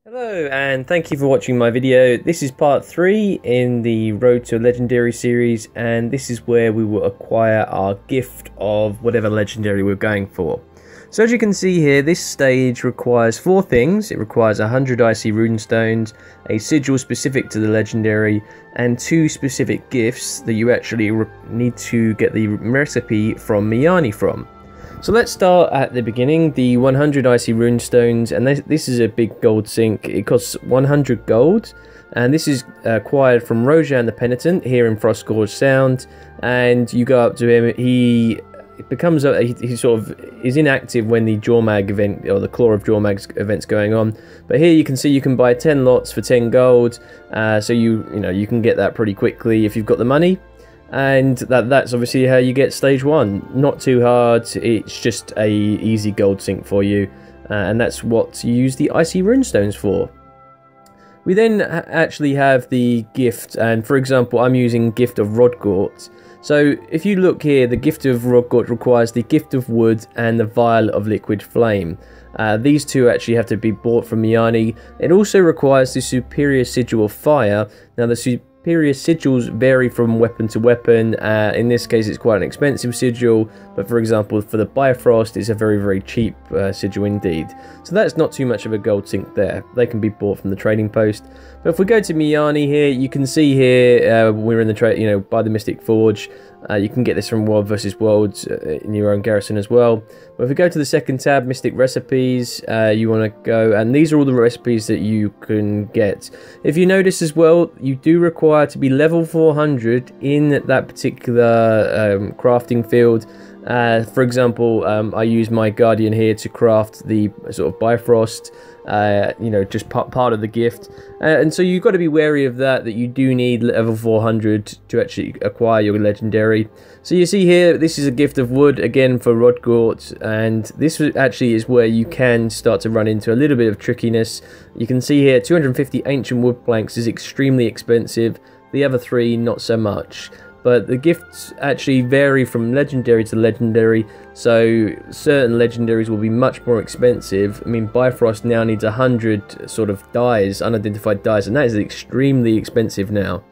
Hello and thank you for watching my video. This is part 3 in the Road to Legendary series, and this is where we will acquire our gift of whatever legendary we're going for. So as you can see here, this stage requires 4 things. It requires 100 icy runestones, a sigil specific to the legendary, and 2 specific gifts that you actually need to get the recipe from Miyani from. So let's start at the beginning, the 100 icy runestones, and this is a big gold sink. It costs 100 gold, and this is acquired from Rojan the Penitent here in Frostgorge Sound, and you go up to him. He becomes he sort of is inactive when the Jormag event or the Claw of Jormag's event's going on, but here you can see you can buy 10 lots for 10 gold, so you can get that pretty quickly if you've got the money. And that's obviously how you get stage 1. Not too hard, it's just a easy gold sink for you, and that's what you use the icy runestones for. We then actually have the gift, and for example I'm using Gift of Rodgort. So if you look here, the Gift of Rodgort requires the Gift of Wood and the Vial of Liquid Flame. These two actually have to be bought from Miyani. It also requires the Superior Sigil of Fire. Now the Superior sigils vary from weapon to weapon. In this case it's quite an expensive sigil, but for example for the Bifrost it's a very cheap sigil indeed. So that's not too much of a gold sink there. They can be bought from the trading post. But if we go to Miyani here, you can see here we're in the trade, by the Mystic Forge. You can get this from World vs Worlds in your own garrison as well. But if we go to the second tab, Mystic Recipes, you want to go, and these are all the recipes that you can get. If you notice as well, you do require to be level 400 in that particular crafting field. For example, I use my Guardian here to craft the sort of Bifrost, just part of the gift, and so you've got to be wary of that you do need level 400 to actually acquire your legendary. So you see here, this is a Gift of Wood again for Rodgort, and this actually is where you can start to run into a little bit of trickiness. You can see here 250 ancient wood planks is extremely expensive, the other 3 not so much. But the gifts actually vary from legendary to legendary, so certain legendaries will be much more expensive. I mean, Bifrost now needs 100 sort of dyes, unidentified dyes, and that is extremely expensive now.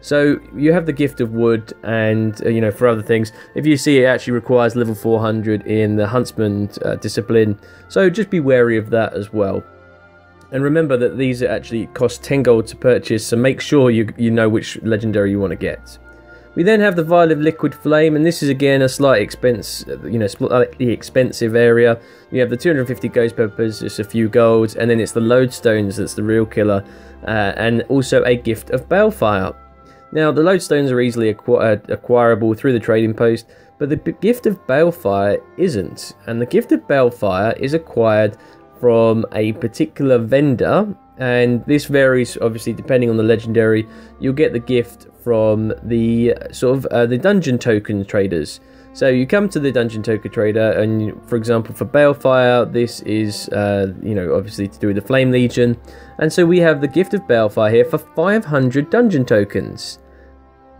So you have the Gift of Wood, and for other things, if you see it actually requires level 400 in the Huntsman discipline, so just be wary of that as well. And remember that these actually cost 10 gold to purchase, so make sure you know which legendary you want to get. We then have the Vial of Liquid Flame, and this is again a slight expense, slightly expensive area. You have the 250 ghost peppers, just a few golds, and then it's the lodestones that's the real killer, and also a Gift of Balefire. Now the lodestones are easily acquirable through the trading post, but the Gift of Balefire isn't, and the Gift of Balefire is acquired from a particular vendor, and this varies obviously depending on the legendary. You'll get the gift from the the dungeon token traders. So you come to the dungeon token trader, and for example for Balefire, this is obviously to do with the Flame Legion, and so we have the Gift of Balefire here for 500 dungeon tokens.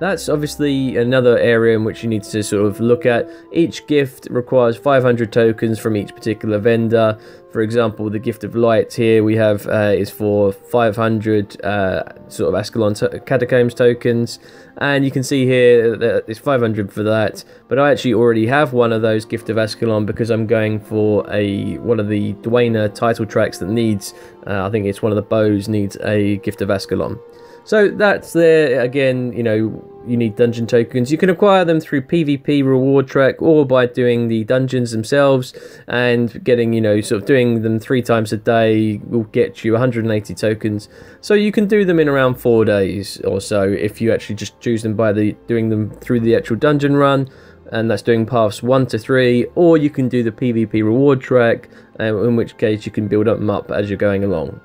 That's obviously another area in which you need to sort of look at. Each gift requires 500 tokens from each particular vendor. For example, the Gift of Light here we have is for 500 sort of Ascalon Catacombs tokens, and you can see here that it's 500 for that. But I actually already have one of those Gift of Ascalon because I'm going for one of the Dwayne title tracks that needs, I think it's one of the bows needs a Gift of Ascalon. So that's there again, you need dungeon tokens. You can acquire them through PvP reward track or by doing the dungeons themselves, and getting, sort of doing them 3 times a day will get you 180 tokens. So you can do them in around 4 days or so if you actually just choose them by doing them through the actual dungeon run, and that's doing paths 1 to 3, or you can do the PvP reward track, in which case you can build them up as you're going along.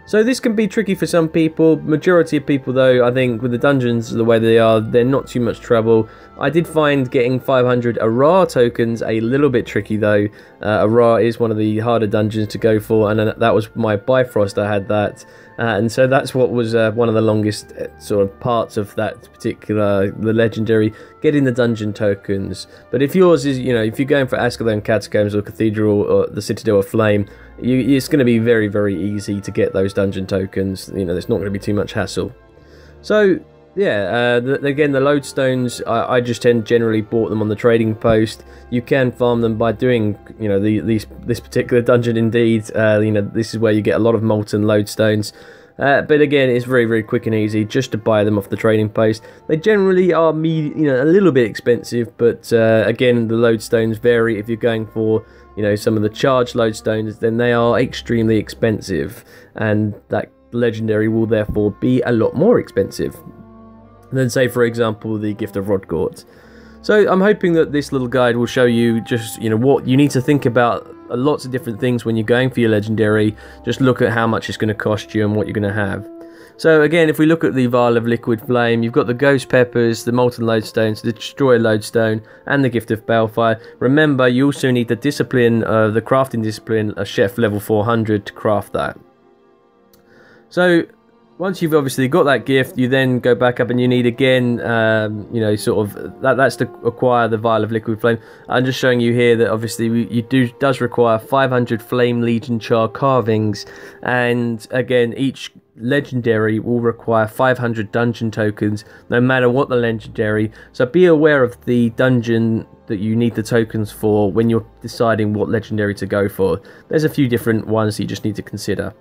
So this can be tricky for some people. Majority of people though, I think with the dungeons the way they are, they're not too much trouble. I did find getting 500 Ara tokens a little bit tricky though. Ara is one of the harder dungeons to go for, and that was my Bifrost, I had that. And so that's what was one of the longest sort of parts of that particular, the legendary, getting the dungeon tokens. But if yours is, if you're going for Ascalon Catacombs or Cathedral or the Citadel of Flame, it's going to be very, very easy to get those dungeon tokens. You know, there's not going to be too much hassle. So yeah, again, the lodestones, I just generally bought them on the trading post. You can farm them by doing, you know, this particular dungeon indeed. You know, this is where you get a lot of molten lodestones. But again, it's very, very quick and easy just to buy them off the trading post. They generally are, you know, a little bit expensive, but again, the lodestones vary. If you're going for, you know, some of the charged lodestones, then they are extremely expensive, and that legendary will therefore be a lot more expensive than, say, for example, the Gift of Rodgort. So I'm hoping that this little guide will show you just, you know, what you need to think about. Lots of different things when you're going for your legendary. Just look at how much it's going to cost you and what you're going to have. So again, if we look at the Vial of Liquid Flame, you've got the Ghost Peppers, the Molten Lodestones, the Destroy Lodestone, and the Gift of Balefire. Remember, you also need the discipline, the crafting discipline, a Chef level 400 to craft that. So once you've obviously got that gift, you then go back up and you need again, you know, sort of, that's to acquire the Vial of Liquid Flame. I'm just showing you here that obviously does require 500 Flame Legion Char carvings, and again, each legendary will require 500 dungeon tokens, no matter what the legendary. So be aware of the dungeon that you need the tokens for when you're deciding what legendary to go for. There's a few different ones that you just need to consider.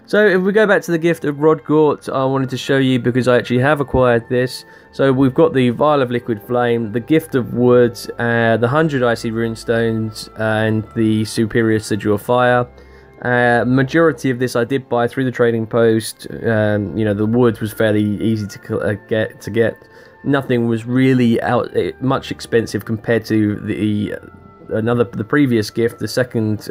So if we go back to the Gift of Rodgort, I wanted to show you because I actually have acquired this. So we've got the Vial of Liquid Flame, the Gift of Wood, the 100 Icy Runestones, and the Superior Sigil of Fire. Majority of this I did buy through the trading post. You know, the wood was fairly easy to get. Nothing was really much expensive compared to the previous gift, the second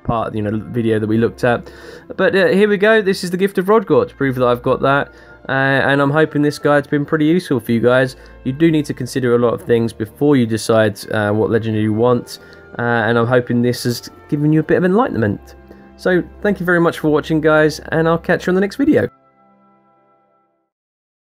part, you know, video that we looked at. But here we go. This is the Gift of Rodgort to prove that I've got that, and I'm hoping this guide's been pretty useful for you guys. You do need to consider a lot of things before you decide what legendary you want, and I'm hoping this has given you a bit of enlightenment. So thank you very much for watching, guys, and I'll catch you on the next video.